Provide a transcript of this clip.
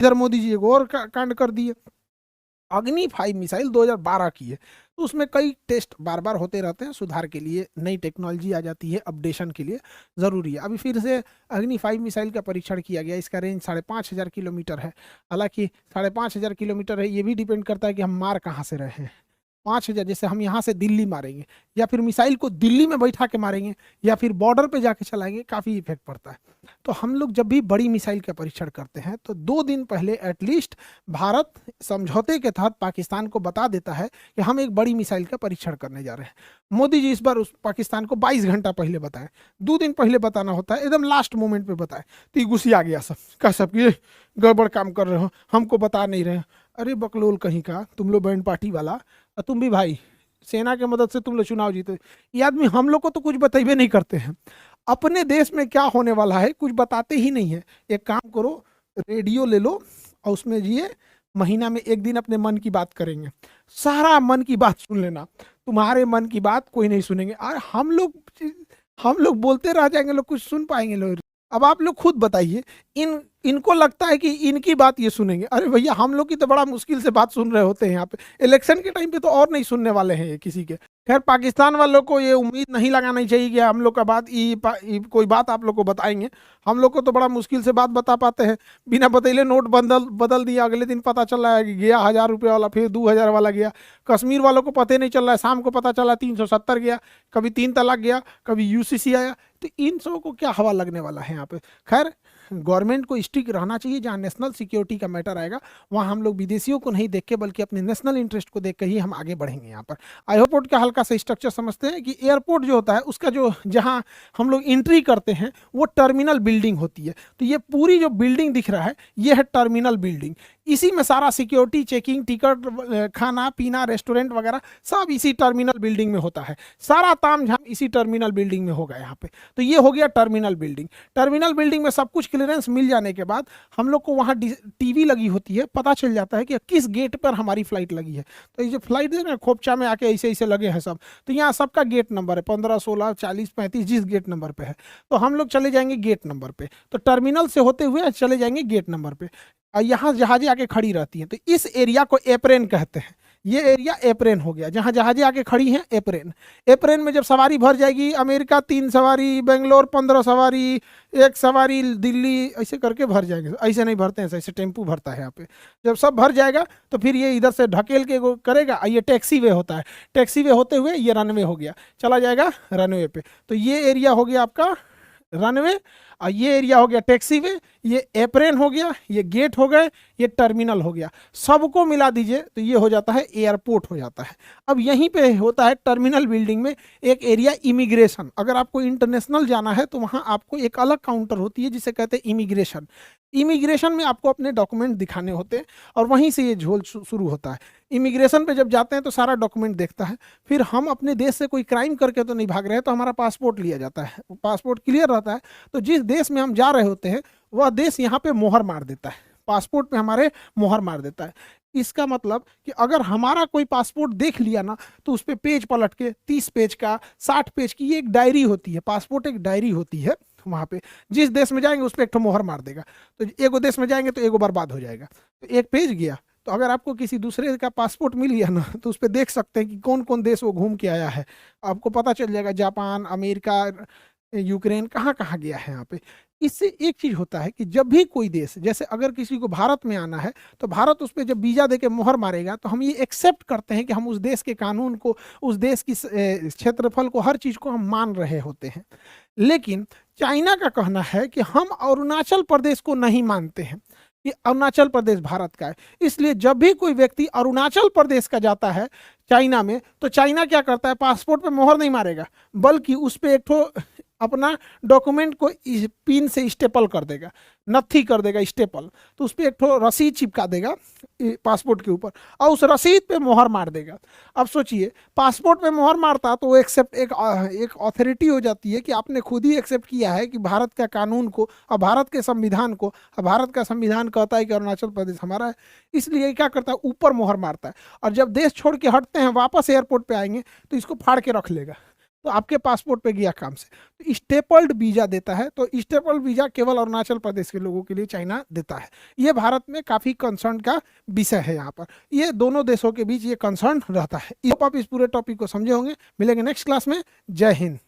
इधर मोदी जी एक और कांड कर दिए। अग्नि 5 मिसाइल 2012 की है, तो उसमें कई टेस्ट बार बार होते रहते हैं, सुधार के लिए नई टेक्नोलॉजी आ जाती है, अपडेशन के लिए ज़रूरी है। अभी फिर से अग्नि 5 मिसाइल का परीक्षण किया गया। इसका रेंज 5,500 किलोमीटर है। हालांकि 5,500 किलोमीटर है, ये भी डिपेंड करता है कि हम मार कहाँ से रहे हैं। 5,000 जैसे हम यहाँ से दिल्ली मारेंगे, या फिर मिसाइल को दिल्ली में बैठा के मारेंगे, या फिर बॉर्डर पे जाके चलाएंगे, काफ़ी इफेक्ट पड़ता है। तो हम लोग जब भी बड़ी मिसाइल का परीक्षण करते हैं तो 2 दिन पहले एटलीस्ट भारत समझौते के तहत पाकिस्तान को बता देता है कि हम एक बड़ी मिसाइल का परीक्षण करने जा रहे हैं। मोदी जी इस बार उस पाकिस्तान को 22 घंटा पहले बताएं। 2 दिन पहले बताना होता है, एकदम लास्ट मोमेंट पे बताएं तो गुस्सी आ गया सब का, सब ये गड़बड़ काम कर रहे हो, हमको बता नहीं रहे। अरे बकलोल कहीं का, तुम लोग बैंड पार्टी वाला, और तुम भी भाई सेना के मदद से तुम लोग चुनाव जीते, ये आदमी हम लोग को तो कुछ बताइए नहीं करते हैं। अपने देश में क्या होने वाला है कुछ बताते ही नहीं है। एक काम करो, रेडियो ले लो और उसमें ये महीना में एक दिन अपने मन की बात करेंगे, सारा मन की बात सुन लेना। तुम्हारे मन की बात कोई नहीं सुनेंगे, और हम लोग बोलते रह जाएंगे, लोग कुछ सुन पाएंगे लोग। अब आप लोग खुद बताइए, इनको लगता है कि इनकी बात ये सुनेंगे। अरे भैया हम लोग की तो बड़ा मुश्किल से बात सुन रहे होते हैं यहाँ पे, इलेक्शन के टाइम पे तो और नहीं सुनने वाले हैं ये किसी के। खैर पाकिस्तान वालों को ये उम्मीद नहीं लगानी चाहिए कि हम लोग का बात कोई बात आप लोग को बताएंगे। हम लोग को तो बड़ा मुश्किल से बात बता पाते हैं। बिना बतैले नोट बदल बदल दिया, अगले दिन पता चल रहा है कि गया 1,000 रुपये वाला, फिर 2,000 वाला गया। कश्मीर वालों को पता नहीं चल रहा है, शाम को पता चला 370 गया, कभी 3 तलाक गया, कभी यूसीसी आया। तो इन सबों को क्या हवा लगने वाला है यहाँ पे। खैर गवर्नमेंट को स्टिक रहना चाहिए, जहाँ नेशनल सिक्योरिटी का मैटर आएगा वहाँ हम लोग विदेशियों को नहीं देख के बल्कि अपने नेशनल इंटरेस्ट को देख के ही हम आगे बढ़ेंगे यहाँ पर। एयरपोर्ट का हल्का सा स्ट्रक्चर समझते हैं कि एयरपोर्ट जो होता है उसका जो जहाँ हम लोग एंट्री करते हैं वो टर्मिनल बिल्डिंग होती है। तो ये पूरी जो बिल्डिंग दिख रहा है ये है टर्मिनल बिल्डिंग। इसी में सारा सिक्योरिटी चेकिंग, टिकट, खाना पीना, रेस्टोरेंट वगैरह सब इसी टर्मिनल बिल्डिंग में होता है। सारा तामझाम इसी टर्मिनल बिल्डिंग में होगा यहाँ पे। तो ये हो गया टर्मिनल बिल्डिंग। टर्मिनल बिल्डिंग में सब कुछ क्लियरेंस मिल जाने के बाद हम लोग को वहाँ टीवी लगी होती है, पता चल जाता है कि किस गेट पर हमारी फ्लाइट लगी है। तो ये जो फ्लाइट है ना, खोपचा में आके ऐसे ऐसे लगे हैं सब, तो यहाँ सबका गेट नंबर है 15, 16, 40, 35, जिस गेट नंबर पे है। तो हम लोग चले जाएंगे गेट नंबर पे। तो टर्मिनल से होते हुए चले जाएंगे गेट नंबर पे। यहाँ जहाजें आके खड़ी रहती हैं, तो इस एरिया को एप्रेन कहते हैं। ये एरिया एप्रेन हो गया, जहाँ जहाजें आके खड़ी हैं एप्रेन। एप्रेन में जब सवारी भर जाएगी, अमेरिका 3 सवारी, बेंगलोर 15 सवारी, 1 सवारी दिल्ली, ऐसे करके भर जाएंगे। ऐसे नहीं भरते हैं, ऐसे टेम्पू भरता है यहाँ पे। जब सब भर जाएगा तो फिर ये इधर से ढकेल के करेगा, ये टैक्सी वे होता है। टैक्सी वे होते हुए ये रनवे हो गया, चला जाएगा रनवे पे। तो ये एरिया हो गया आपका रनवे, और ये एरिया हो गया टैक्सी वे, ये एप्रेन हो गया, ये गेट हो गए, ये टर्मिनल हो गया। सबको मिला दीजिए तो ये हो जाता है एयरपोर्ट हो जाता है। अब यहीं पे होता है टर्मिनल बिल्डिंग में एक एरिया इमिग्रेशन। अगर आपको इंटरनेशनल जाना है तो वहाँ आपको एक अलग काउंटर होती है जिसे कहते हैं इमिग्रेशन। इमिग्रेशन में आपको अपने डॉक्यूमेंट दिखाने होते हैं और वहीं से ये झोल शुरू होता है। इमिग्रेशन पे जब जाते हैं तो सारा डॉक्यूमेंट देखता है। फिर हम अपने देश से कोई क्राइम करके तो नहीं भाग रहे हैं, तो हमारा पासपोर्ट लिया जाता है, पासपोर्ट क्लियर रहता है। तो जिस देश में हम जा रहे होते हैं वह देश यहाँ पे मोहर मार देता है, पासपोर्ट पे हमारे मोहर मार देता है। इसका मतलब कि अगर हमारा कोई पासपोर्ट देख लिया ना, तो उस पर पेज पलट के 30 पेज का, 60 पेज की, ये एक डायरी होती है, पासपोर्ट एक डायरी होती है। वहाँ पे जिस देश में जाएंगे उस पर एक ठो मोहर मार देगा। तो एगो देश में जाएंगे तो एगो बर्बाद हो जाएगा, तो एक पेज गया। तो अगर आपको किसी दूसरे का पासपोर्ट मिल गया ना, तो उस पर देख सकते हैं कि कौन कौन देश वो घूम के आया है। आपको पता चल जाएगा जापान, अमेरिका, यूक्रेन, कहाँ कहाँ गया है यहाँ पे। इससे एक चीज होता है कि जब भी कोई देश, जैसे अगर किसी को भारत में आना है तो भारत उस पर जब वीजा देके मोहर मारेगा तो हम ये एक्सेप्ट करते हैं कि हम उस देश के कानून को, उस देश की क्षेत्रफल को, हर चीज को हम मान रहे होते हैं। लेकिन चाइना का कहना है कि हम अरुणाचल प्रदेश को नहीं मानते हैं, कि अरुणाचल प्रदेश भारत का है। इसलिए जब भी कोई व्यक्ति अरुणाचल प्रदेश का जाता है चाइना में, तो चाइना क्या करता है, पासपोर्ट पे मोहर नहीं मारेगा, बल्कि उस पर एक ठो अपना डॉक्यूमेंट को पिन से स्टेपल कर देगा, नत्थी कर देगा स्टेपल। तो उस पर एक ठो रसीद चिपका देगा पासपोर्ट के ऊपर, और उस रसीद पे मोहर मार देगा। अब सोचिए, पासपोर्ट पे मोहर मारता तो वो एक्सेप्ट, एक ऑथोरिटी हो जाती है कि आपने खुद ही एक्सेप्ट किया है कि भारत का कानून को और भारत के संविधान को, और भारत का संविधान कहता है कि अरुणाचल प्रदेश हमारा है। इसलिए क्या करता है, ऊपर मोहर मारता है। और जब देश छोड़ के हटते हैं, वापस एयरपोर्ट पे आएंगे तो इसको फाड़ के रख लेगा। तो आपके पासपोर्ट पे गया काम से। तो स्टेपल्ड वीजा देता है, तो स्टेपल्ड वीजा केवल अरुणाचल प्रदेश के लोगों के लिए चाइना देता है। ये भारत में काफी कंसर्न का विषय है। यहाँ पर ये दोनों देशों के बीच ये कंसर्न रहता है। आप इस पूरे टॉपिक को समझे होंगे। मिलेंगे नेक्स्ट क्लास में। जय हिंद।